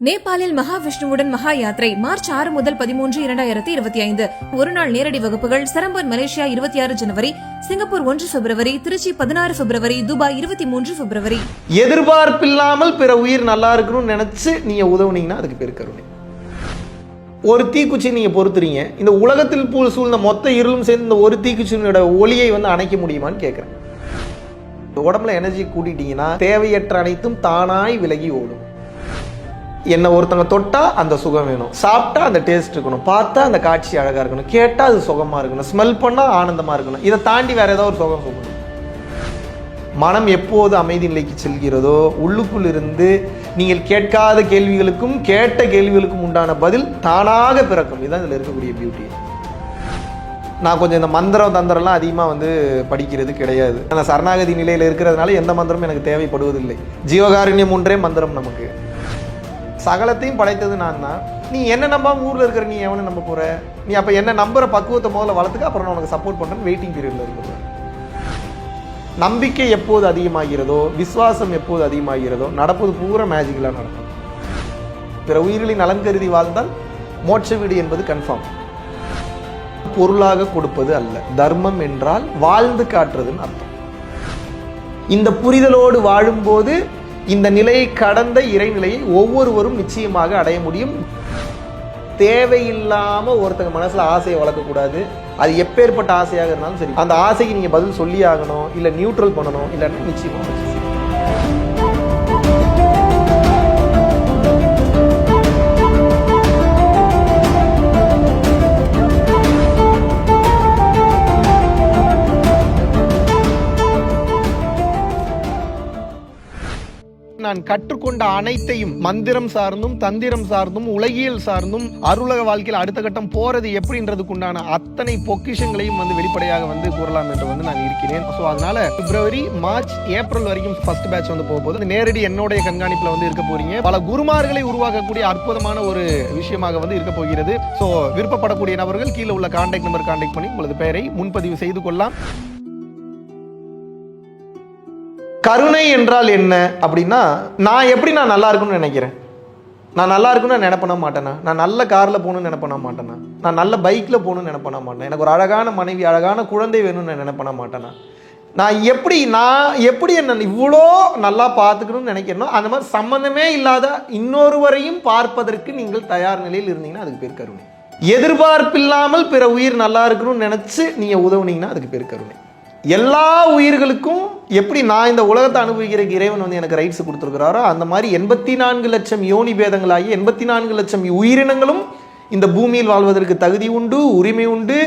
நேபாளில் மகாவிஷ்ணுவுடன் மகா யாத்திரை மார்ச் 6 முதல் 13, 2025. ஒரு நாள் நேரடி வகுப்புகள். சரம்பன் மலேசியா 26 ஜனவரி, சிங்கப்பூர் 1 பிப்ரவரி, திருச்சி 16 பிப்ரவரி, துபாய் 23 பிப்ரவரி. எதிர்பார்ப்பில்லாமல் பிற உயிர் நல்லா இருக்கணும்னு நினைச்சு நீங்க உதவுனீங்கன்னா அதுக்கு பேர் கருணை. ஒரு தீக்குச்சி நீங்க பொறுத்துறீங்க, இந்த உலகத்தில் சூழ்ந்த மொத்த இருளும் சேர்ந்து இந்த ஒரு தீக்குச்சியோட ஒளியை அணைக்க முடியுமான்னு கேட்கிறேன். உடம்புல எனர்ஜி கூட்டிட்டீங்கன்னா தேவையற்ற அனைத்தும் தானாய் விலகி ஓடும். என்ன ஒருத்தங்க தொட்டா அந்த சுகம் வேணும், சாப்பிட்டா அந்த டேஸ்ட் இருக்கணும், பார்த்தா அந்த காட்சி அழகா இருக்கணும், கேட்டா அது சுகமா இருக்கணும், ஸ்மெல் பண்ணா ஆனந்தமா இருக்கணும். இதை தாண்டி வேற ஏதாவது ஒரு சுகம் சொல்லணும். மனம் எப்போது அமைதி நிலைக்கு செல்கிறதோ உள்ளுக்குள் இருந்து நீங்கள் கேட்காத கேள்விகளுக்கும் கேட்ட கேள்விகளுக்கும் உண்டான பதில் தானாக பிறக்கும். இதுதான் இதில் இருக்கக்கூடிய பியூட்டி. நான் கொஞ்சம் இந்த மந்திரம் தந்திரம்லாம் அதிகமாக படிக்கிறது கிடையாது. நான் சரணாகதி நிலையில் இருக்கிறதுனால எந்த மந்திரமும் எனக்கு தேவைப்படுவதில்லை. ஜீவகாருண்யம் ஒன்றே மந்திரம். நமக்கு சகலத்தையும் படைத்தது நான் தான். நீ என்ன நம்பாம ஊரில் இருக்கிற நீ எவனை நம்ப போற? நீ அப்போ என்ன நம்புற பக்குவத்தை முதல்ல வளர்த்துக்க, அப்புறம் நான் உனக்கு சப்போர்ட் பண்ணுறேன்னு வெயிட்டிங் பீரியடில் இருக்கிறேன். நம்பிக்கை எப்போது அதிகமாகிறதோ, விசுவாசம் எப்போது அதிகமாகிறதோ, நடப்பது பூரா மேஜிக்கலாக நடக்கும். பிற உயிர்களின் நலன் கருதி வாழ்ந்தால் மோட்ச வீடு என்பது கன்ஃபார்ம். பொருளாக கொடுப்பது அல்ல. தர்மம் என்றால் வாழ்ந்து காட்டுறதுன்னு அர்த்தம். இந்த புரிதலோடு வாழும்போது இந்த நிலையை கடந்த இறைநிலையை ஒவ்வொருவரும் நிச்சயமாக அடைய முடியும். தேவையில்லாம ஒருத்தங்க மனசுல ஆசையை வளர்க்கக்கூடாது. அது எப்பேற்பட்ட ஆசையாக இருந்தாலும் சரி, அந்த ஆசைக்கு நீங்க பதில் சொல்லி ஆகணும், இல்ல நியூட்ரல் பண்ணணும், இல்லைன்னா நிச்சயமா. நான் கற்றுக்கொண்ட அனைத்தையும் மந்திரம் சார்ந்தும் தந்திரம் சார்ந்தும் உலகியல் சார்ந்தும் அருளக வாழ்க்கையில் அடுத்த கட்டம் போறது எப்படின்றதுக்குண்டான அத்தனை பொக்கிஷங்களையும் வெளிப்படையாக கூறலாம் என்று நான் இருக்கிறேன். ஸோ அதனால பிப்ரவரி, மார்ச், ஏப்ரல் வரைக்கும் ஃபர்ஸ்ட் பேட்ச் போகும்போது நேரடி என்னுடைய கண்காணிப்புல இருக்க போறீங்க. பல குருமார்களை உருவாக்கக்கூடிய அற்புதமான ஒரு விஷயமாக இருக்க போகிறது. ஸோ விருப்பப்படக்கூடிய நபர்கள் கீழே உள்ள கான்டாக்ட் நம்பர் கான்டாக்ட் பண்ணி உங்களது பெயரை முன்பதிவு செய்து கொள்ளலாம். கருணை என்றால் என்ன அப்படின்னா, நான் எப்படி நான் நல்லா இருக்குன்னு நினைக்கிறேன். நான் நல்லா இருக்குன்னு நினைப்பண்ண மாட்டேனா? நான் நல்ல காரில் போகணும்னு நினைப்பண்ண மாட்டேனா? நான் நல்ல பைக்கில் போகணும்னு நினைப்பண்ண மாட்டேன். எனக்கு ஒரு அழகான மனைவி, அழகான குழந்தை வேணும்னு நினைப்பண்ண மாட்டேனா? நான் எப்படி என்ன இவ்வளோ நல்லா பார்த்துக்கணும்னு நினைக்கிறேனோ அந்த மாதிரி சம்மந்தமே இல்லாத இன்னொருவரையும் பார்ப்பதற்கு நீங்கள் தயார் நிலையில் இருந்தீங்கன்னா அதுக்கு பேர் கருணை. எதிர்பார்ப்பில்லாமல் பிற உயிர் நல்லா இருக்கணும்னு நினைச்சு நீங்க உதவுனீங்கன்னா அதுக்கு பேர் கருணை. எல்லா உயிர்களுக்கும் எப்படி நான் இந்த உலகத்தை அனுபவிக்கிற இறைவன் எனக்கு ரைட்ஸ் கொடுத்துருக்கிறாரோ அந்த மாதிரி 84 லட்சம் யோனி பேதங்களாகி 84 லட்சம் உயிரினங்களும் இந்த பூமியில் வாழ்வதற்கு தகுதி உண்டு, உரிமை உண்டு,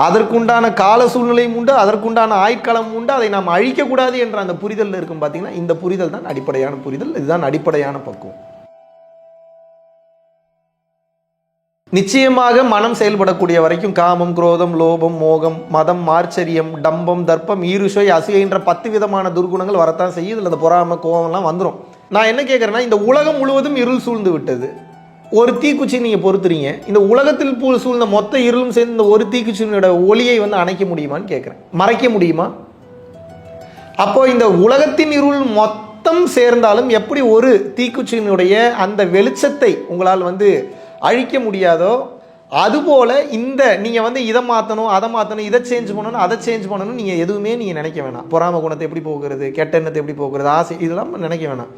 அதற்குண்டான கால சூழ்நிலையும் உண்டு, அதற்குண்டான ஆயுட்காலம் உண்டு. அதை நாம் அழிக்கக்கூடாது என்ற அந்த புரிதல் இருக்கும். பார்த்தீங்கன்னா இந்த புரிதல் தான் அடிப்படையான புரிதல். இதுதான் அடிப்படையான பக்குவம். நிச்சயமாக மனம் செயல்படக்கூடிய வரைக்கும் காமம், குரோதம், லோபம், மோகம், மதம், மார்ச்சரியம், டம்பம், தர்ப்பம், ஈருஷை, அசூயைன்ற 10 விதமான துர்குணங்கள் வரத்தான் செய்யும். இதில் அந்த பொறாமை, கோபம்லாம் வந்துடும். நான் என்ன கேட்குறேன்னா, இந்த உலகம் முழுவதும் இருள் சூழ்ந்து விட்டது. ஒரு தீக்குச்சி நீங்கள் பொறுத்துறீங்க, இந்த உலகத்தில் சூழ்ந்த மொத்த இருளும் சேர்ந்து இந்த ஒரு தீக்குச்சியோட ஒளியை அணைக்க முடியுமான்னு கேட்குறேன். மறைக்க முடியுமா? அப்போ இந்த உலகத்தின் இருள் மொத்தம் சேர்ந்தாலும் எப்படி ஒரு தீக்குச்சியினுடைய அந்த வெளிச்சத்தை உங்களால் அழிக்க முடியாதோ, அதுபோல இந்த நீங்கள் இதை மாற்றணும், அதை மாற்றணும், இதை சேஞ்ச் பண்ணணும், அதை சேஞ்ச் பண்ணணும், நீங்கள் எதுவுமே நீங்கள் நினைக்க வேணாம். பொறாம குணத்தை எப்படி போகிறது, கெட்ட எண்ணத்தை எப்படி போகிறது, ஆசை, இதெல்லாம் நினைக்க வேணாம்.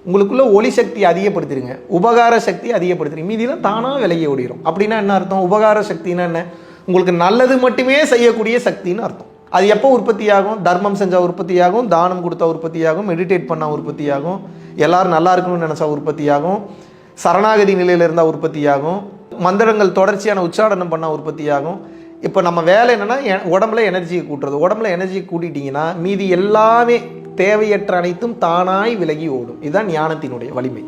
உங்களுக்குள்ள ஒளி சக்தி அதிகப்படுத்திடுங்க, உபகார சக்தி அதிகப்படுத்திடுங்க. மீதியெல்லாம் தானாக விலகி ஓடிடும். அப்படின்னா என்ன அர்த்தம்? உபகார சக்தின்னா என்ன? உங்களுக்கு நல்லது மட்டுமே செய்யக்கூடிய சக்தின்னு அர்த்தம். அது எப்போ உற்பத்தியாகும்? தர்மம் செஞ்சால் உற்பத்தியாகும், தானம் கொடுத்தா உற்பத்தியாகும், மெடிடேட் பண்ணால் உற்பத்தியாகும், எல்லாரும் நல்லா இருக்கணும்னு நினச்சா உற்பத்தியாகும், சரணாகதி நிலையில் இருந்தால் உற்பத்தியாகும், மந்திரங்கள் தொடர்ச்சியான உச்சாடனம் பண்ணால் உற்பத்தியாகும். இப்போ நம்ம வேலை என்னென்னா உடம்புல எனர்ஜியை கூட்டுறது. உடம்புல எனர்ஜியை கூட்டிட்டிங்கன்னா மீதி எல்லாமே தேவையற்ற அனைத்தும் தானாய் விலகி ஓடும். இதுதான் ஞானத்தினுடைய வலிமை.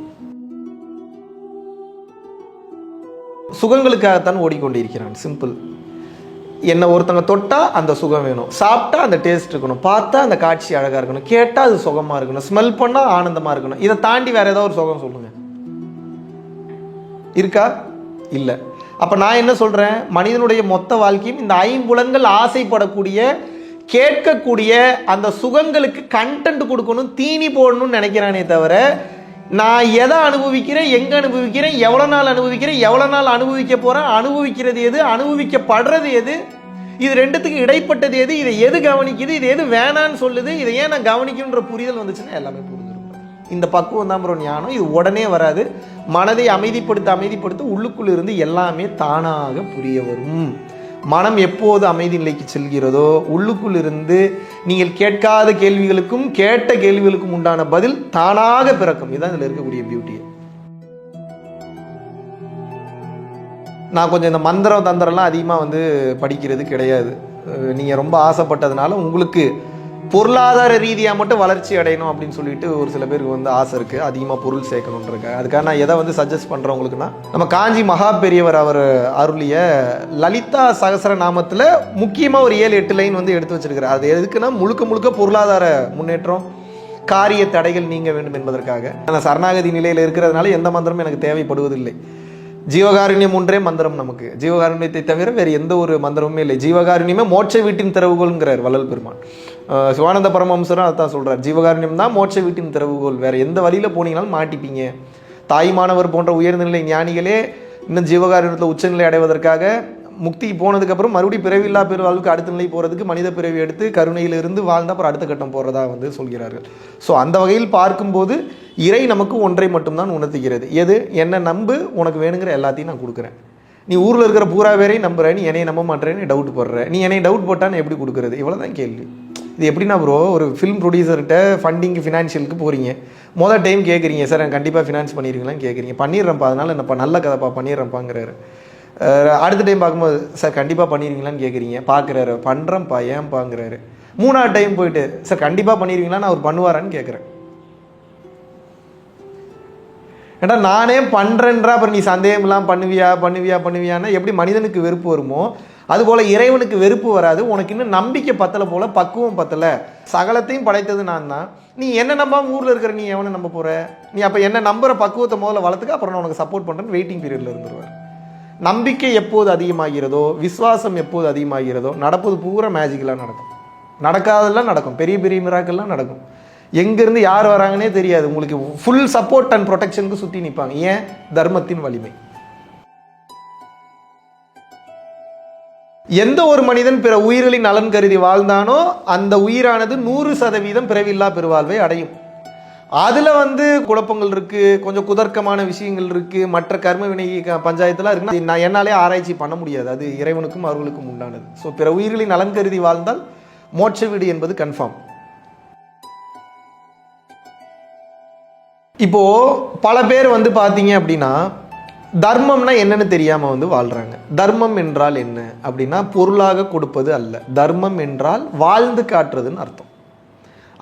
சுகங்களுக்காகத்தான் ஓடிக்கொண்டிருக்கிறான். சிம்பிள். என்ன ஒருத்தங்க தொட்டா அந்த சுகம் வேணும், சாப்பிட்டா அந்த டேஸ்ட் இருக்கணும், பார்த்தா அந்த காட்சி அழகாக இருக்கணும், கேட்டால் அது சுகமாக இருக்கணும், ஸ்மெல் பண்ணால் ஆனந்தமாக இருக்கணும். இதை தாண்டி வேற ஏதாவது ஒரு சுகம் சொல்லுங்கள். இருக்கா? இல்லை. அப்போ நான் என்ன சொல்கிறேன்? மனிதனுடைய மொத்த வாழ்க்கையும் இந்த 5 புலன்கள் ஆசைப்படக்கூடிய, கேட்கக்கூடிய அந்த சுகங்களுக்கு கண்டென்ட் கொடுக்கணும், தீனி போடணும்னு நினைக்கிறானே தவிர நான் எதை அனுபவிக்கிறேன், எங்க அனுபவிக்கிறேன், எவ்வளவு நாள் அனுபவிக்கிறேன், எவ்வளவு நாள் அனுபவிக்க போறேன், அனுபவிக்கிறது எது, அனுபவிக்கப்படுறது எது, இது ரெண்டுத்துக்கு இடைப்பட்டது எது, இதை எது கவனிக்குது, இது எது வேணான்னு சொல்லுது, இதை ஏன் நான் கவனிக்கணுன்ற புரிதல் வந்துச்சுன்னா எல்லாமே புரிஞ்சிருக்கும். இந்த பக்குவம் தான் ப்ரோ ஞானம். இது உடனே வராது. மனதை அமைதிப்படுத்த உள்ளுக்குள்ள இருந்து எல்லாமே தானாக புரிய வரும். மனம் எப்போது அமைதி நிலைக்கு செல்கிறதோ உள்ளுக்குள் இருந்து நீங்கள் கேட்காத கேள்விகளுக்கும் கேட்ட கேள்விகளுக்கும் உண்டான பதில் தானாக பிறக்கும். இதுதான் இதில் இருக்கக்கூடிய பியூட்டி. நான் கொஞ்சம் இந்த மந்திரம் தந்திரம்லாம் அதிகமாக படிக்கிறது கிடையாது. நீங்கள் ரொம்ப ஆசைப்பட்டதுனால உங்களுக்கு பொருளாதார ரீதியாக மட்டும் வளர்ச்சி அடையணும் அப்படின்னு சொல்லிட்டு ஒரு சில பேருக்கு ஆசை இருக்குது, அதிகமாக பொருள் சேர்க்கணுன்றக்காக. அதுக்காக நான் எதை சஜஸ்ட் பண்ணுறேன் உங்களுக்குன்னா, நம்ம காஞ்சி மகா பெரியவர் அவர் அருளிய லலிதா சகசர நாமத்தில் முக்கியமாக ஒரு 7-8 லைன் எடுத்து வச்சிருக்கிறார். அது எதுக்குன்னா முழுக்க பொருளாதார முன்னேற்றம், காரிய தடைகள் நீங்க வேண்டும் என்பதற்காக. நான் சரணாகதி நிலையில் இருக்கிறதுனால எந்த மந்திரமும் எனக்கு தேவைப்படுவதில்லை. ஜீவகாருண்யம் ஒன்றே மந்திரம். நமக்கு ஜீவகாருண்யத்தை தவிர வேறு எந்த ஒரு மந்திரமுமே இல்லை. ஜீவகாருண்யமே மோட்ச வீட்டின் திறவுகோள்ங்கிறார் வள்ளல் பெருமான். சிவானந்த பரமஹம்சரும் அதான் சொல்றார், ஜீவகாருண்யம் தான் மோட்ச வீட்டின் திறவுகோள். வேற எந்த வழியில போனீங்கனாலும் மாட்டிப்பீங்க. தாய்மானவர் போன்ற உயர்நிலை ஞானிகளே இன்னும் ஜீவகாருண்யத்தில் உச்சநிலை அடைவதற்காக முக்திக்கு போனதுக்கப்புறம் மறுபடியும் பிறவில்லா பெருவாழ்வுக்கு அடுத்த நிலை போகிறதுக்கு மனித பிறவி எடுத்து கருணையிலிருந்து வாழ்ந்து அப்புறம் அடுத்த கட்டம் போகிறதா சொல்கிறார்கள். ஸோ அந்த வகையில் பார்க்கும்போது இறை நமக்கு ஒன்றை மட்டும்தான் உணர்த்துகிறது. எது? என்னை நம்பு, உனக்கு வேணுங்கிற எல்லாத்தையும் நான் கொடுக்குறேன். நீ ஊரில் இருக்கிற பூரா பேரையும் நம்புற, நீ என்னை நம்ப மாட்டேன்னு டவுட் போடுற. நீ என்னை டவுட் போட்டான்னு எப்படி கொடுக்குறது? இவ்வளோதான் கேள்வி. இது எப்படின்னா ப்ரோ, ஒரு ஃபிலிம் ப்ரொடியூசர்கிட்ட ஃபண்டிங்கு ஃபினான்ஷியலுக்கு போகிறீங்க. மொதல் டைம் கேட்குறீங்க, சார் எனக்கு கண்டிப்பாக ஃபினான்ஸ் பண்ணிடுவீங்களான்னு கேட்குறீங்க. பண்ணிடுறேன்ப்பா, அதனால் என்னப்பா நல்ல கதைப்பா பண்ணிடுறேன்ப்பாங்கிறாரு. அடுத்த டைம் பார்க்கும்போது, சார் கண்டிப்பாக பண்ணிடுவீங்களான்னு கேட்குறீங்க. பார்க்குறாரு, பண்ணுறேன்ப்பா ஏன்ப்பாங்கிறாரு. 3ஆவது டைம் போயிட்டு, சார் கண்டிப்பாக பண்ணிடுவீங்களான்னு அவர் பண்ணுவாரான்னு கேட்குறேன். ஏன்னா நானே பண்ணுறேன்றா அப்புறம் நீ சந்தேகம்லாம் பண்ணுவியான்னா எப்படி மனிதனுக்கு வெறுப்பு வருமோ அதுபோல் இறைவனுக்கு வெறுப்பு வராது. உனக்கு இன்னும் நம்பிக்கை பத்தலை போல், பக்குவம் பத்தலை. சகலத்தையும் படைத்தது நான் தான். நீ என்ன நம்பாம ஊரில் இருக்கிற நீ எவனை நம்ப போகிற? நீ அப்போ என்ன நம்புகிற பக்குவத்தை முதல்ல வளர்த்துக்க, அப்புறம் நான் உனக்கு சப்போர்ட் பண்ணுறேன்னு வெயிட்டிங் பீரியடில் இருந்துருவார். நம்பிக்கை எப்போது அதிகமாகிறதோ, விசுவாசம் எப்போது அதிகமாகிறதோ, நடப்பது பூரா மேஜிக்கலாக நடக்கும். நடக்காதெல்லாம் நடக்கும், பெரிய பெரிய மிராக்கள்லாம் நடக்கும். எங்கேருந்து யார் வராங்கன்னே தெரியாது. உங்களுக்கு ஃபுல் சப்போர்ட் அண்ட் ப்ரொடெக்ஷனுக்கு சுற்றி நிற்பாங்க. ஏன்? தர்மத்தின் வலிமை. எந்த ஒரு மனிதன் பிற உயிர்களின் நலன் கருதி வாழ்ந்தானோ அந்த உயிரானது 100% பிறவில்லா பெருவாழ்வை அடையும். அதில் குழப்பங்கள் இருக்குது, கொஞ்சம் குதர்க்கமான விஷயங்கள் இருக்குது, மற்ற கர்ம வினை பஞ்சாயத்துலாம் இருக்குன்னா நான் என்னாலே ஆராய்ச்சி பண்ண முடியாது. அது இறைவனுக்கும் அவர்களுக்கும் உண்டானது. ஸோ பிற உயிர்களின் நலன் கருதி வாழ்ந்தால் மோட்ச வீடு என்பது கன்ஃபார்ம். இப்போ பல பேர் பார்த்தீங்க அப்படின்னா தர்மம்னா என்னன்னு தெரியாம வாழ்றாங்க. தர்மம் என்றால் என்ன அப்படின்னா பொருளாக கொடுப்பது அல்ல. தர்மம் என்றால் வாழ்ந்து காட்டுறதுன்னு அர்த்தம்.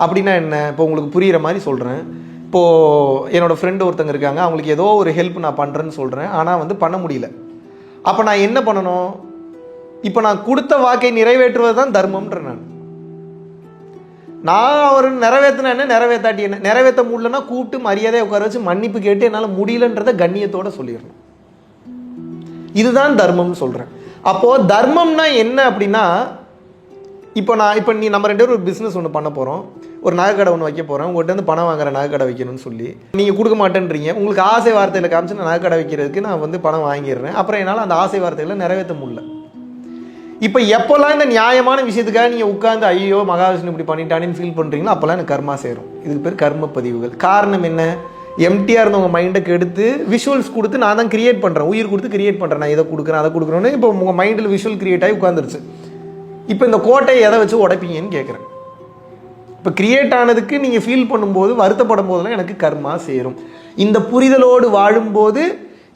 அப்படின்னா என்ன? இப்போ உங்களுக்கு புரிகிற மாதிரி சொல்கிறேன். இப்போது என்னோட ஃப்ரெண்டு ஒருத்தங்க இருக்காங்க, அவங்களுக்கு ஏதோ ஒரு ஹெல்ப் நான் பண்ணுறேன்னு சொல்கிறேன், ஆனால் பண்ண முடியல. அப்போ நான் என்ன பண்ணணும்? இப்போ நான் கொடுத்த வாக்கை நிறைவேற்றுவது தான் தர்மம்ன்ற. நான் அவர் நிறைவேற்றினா என்ன, நிறைவேற்றாட்டி என்ன? நிறைவேற்ற முடியலன்னா கூப்பிட்டு மரியாதையை உட்கார வச்சு மன்னிப்பு கேட்டு என்னால் முடியலன்றதை கண்ணியத்தோட சொல்லிடணும். இதுதான் தர்மம்னு சொல்கிறேன். அப்போது தர்மம்னா என்ன அப்படின்னா, இப்போ நீ நம்ம 2 பேரும் ஒரு பிஸ்னஸ் ஒன்று பண்ண போகிறோம், ஒரு நகைக்கடை ஒன்று வைக்க போகிறேன். உங்கள்கிட்ட பணம் வாங்குற நகைக்கடை வைக்கணும்னு சொல்லி நீங்கள் கொடுக்க மாட்டேன்றீங்க. உங்களுக்கு ஆசை வார்த்தையில் காமிச்சு நான் நகைக்கடை வைக்கிறதுக்கு நான் பணம் வாங்கிடுறேன். அப்புறம் என்னால் அந்த ஆசை வார்த்தைகளை நிறைவேற்ற முடியல. இப்போ எப்போல்லாம் இந்த நியாயமான விஷயத்துக்காக நீங்கள் உட்காந்து ஐயோ மகாவிஷ்ணு இப்படி பண்ணிட்டானேன்னு ஃபீல் பண்ணுறீங்களோ அப்போல்லாம் எனக்கு கர்மா சேரும். இதுக்கு பேர் கர்ம பதிவுகள். காரணம் என்ன? எம்டிஆர் இருந்தவங்க மைண்டை எடுத்து விஷுவல்ஸ் கொடுத்து நான் தான் கிரியேட் பண்ணுறேன், உயிர் கொடுத்து கிரியேட் பண்ணுறேன். நான் இதை கொடுக்குறேன் அதை கொடுக்குறேன்னு இப்போ உங்கள் மைண்டில் விஷுவல் கிரியேட் ஆகி உட்காந்துருச்சு. இப்போ இந்த கோட்டையை எதை வச்சு உடைப்பீங்கன்னு கேட்குறேன். இப்போ கிரியேட் ஆனதுக்கு நீங்கள் ஃபீல் பண்ணும்போது வருத்தப்படும் போதெல்லாம் எனக்கு கர்மா சேரும். இந்த புரிதலோடு வாழும்போது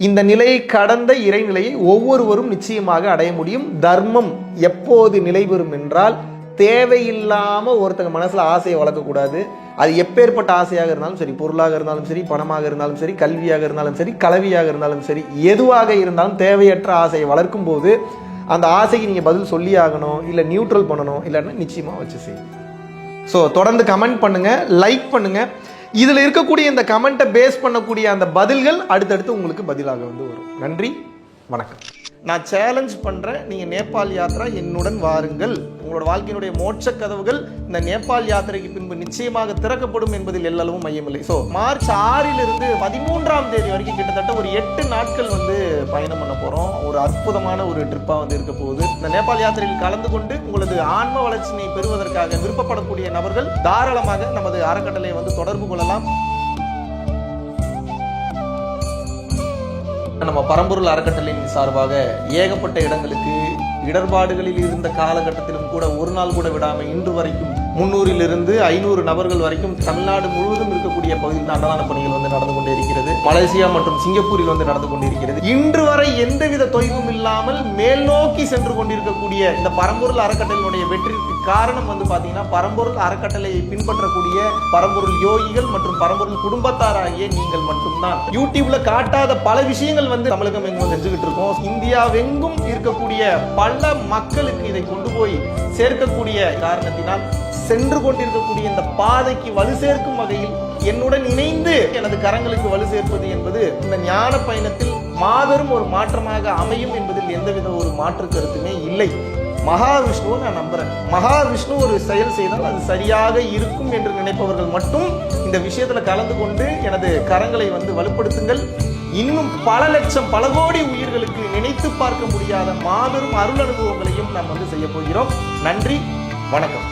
இந்த நிலையை கடந்த இறைநிலையை ஒவ்வொருவரும் நிச்சயமாக அடைய முடியும். தர்மம் எப்போது நிலை பெறும் என்றால் தேவையில்லாமல் ஒருத்தங்க மனசில் ஆசையை வளர்க்கக்கூடாது. அது எப்பேற்பட்ட ஆசையாக இருந்தாலும் சரி, பொருளாக இருந்தாலும் சரி, பணமாக இருந்தாலும் சரி, கல்வியாக இருந்தாலும் சரி, கலவியாக இருந்தாலும் சரி, எதுவாக இருந்தாலும் தேவையற்ற ஆசையை வளர்க்கும் போது அந்த ஆசைக்கு நீங்கள் பதில் சொல்லி ஆகணும், இல்லை நியூட்ரல் பண்ணணும், இல்லைன்னா நிச்சயமாக வச்சு செய்யும். ஸோ தொடர்ந்து கமெண்ட் பண்ணுங்கள், லைக் பண்ணுங்கள். இதில் இருக்கக்கூடிய இந்த கமெண்ட்டை பேஸ் பண்ணக்கூடிய அந்த பதில்கள் அடுத்தடுத்து உங்களுக்கு பதிலாக வரும். நன்றி, வணக்கம். நான் சேலஞ்ச் பண்றேன், நீங்க நேபாள் யாத்திரா என்னுடன் வாருங்கள். உங்களோட வாழ்க்கையினுடைய மோட்ச கதவுகள் இந்த நேபாள் யாத்திரைக்கு பின்பு நிச்சயமாக திறக்கப்படும் என்பதில் எல்லளவும் மையமில்லை. ஸோ மார்ச் 6லிருந்து 13ஆம் தேதி வரைக்கும் கிட்டத்தட்ட ஒரு 8 நாட்கள் பயணம் பண்ண போறோம். ஒரு அற்புதமான ஒரு ட்ரிப்பா இருக்க போகுது. இந்த நேபாள் யாத்திரையில் கலந்து கொண்டு உங்களது ஆன்ம வளர்ச்சியை பெறுவதற்காக விருப்பப்படக்கூடிய நபர்கள் தாராளமாக நமது அறக்கட்டளை தொடர்பு கொள்ளலாம். நம்ம பரம்பொருள் அறக்கட்டளையின் சார்பாக ஏகப்பட்ட இடங்களுக்கு இடர்பாடுகளில் இருந்த காலகட்டத்திலும் கூட ஒரு நாள் கூட விடாம இன்று வரைக்கும் 300லிருந்து 500 நபர்கள் வரைக்கும் தமிழ்நாடு முழுவதும் இருக்கக்கூடிய பகுதியில் அன்னதான பணிகள் நடந்து கொண்டே இருக்கிறது. மலேசியா மற்றும் சிங்கப்பூரில் நடந்து கொண்டிருக்கிறது. இன்று வரை எந்தவித தொய்வும் இல்லாமல் மேல் நோக்கி சென்று கொண்டிருக்கக்கூடிய இந்த பரம்பொருள் அறக்கட்டளையினுடைய வெற்றிக்கு காரணம் பாத்தீங்கன்னா பரம்பொருள் அறக்கட்டளையை பின்பற்றக்கூடிய பரம்பொருள் யோகிகள் மற்றும் பரம்பொருள் குடும்பத்தாராகிய நீங்கள் மட்டும்தான். யூடியூப்ல காட்டாத பல விஷயங்கள் தமிழகம் எங்கும் செஞ்சுக்கிட்டு இருக்கோம். இந்தியாவெங்கும் இருக்கக்கூடிய பல மக்களுக்கு இதை கொண்டு போய் சேர்க்கக்கூடிய காரணத்தினால் சென்று கொண்டிருக்கக்கூடிய இந்த பாதைக்கு வலு சேர்க்கும் வகையில் என்னுடன் இணைந்து எனது கரங்களுக்கு வலு சேர்ப்பது என்பது இந்த ஞான பயணத்தில் மாபெரும் ஒரு மாற்றமாக அமையும் என்பதில் எந்தவித ஒரு மாற்று கருத்துமே இல்லை. மகாவிஷ்ணுவை நான் நம்புறேன். மகாவிஷ்ணு ஒரு செயல் செய்தால் அது சரியாக இருக்கும் என்று நினைப்பவர்கள் மட்டும் இந்த விஷயத்துல கலந்து கொண்டு எனது கரங்களை வலுப்படுத்துங்கள். இன்னும் பல லட்சம் பல கோடி உயிர்களுக்கு நினைத்து பார்க்க முடியாத மாபெரும் அருள் அனுபவங்களையும் நாம் செய்ய போகிறோம். நன்றி, வணக்கம்.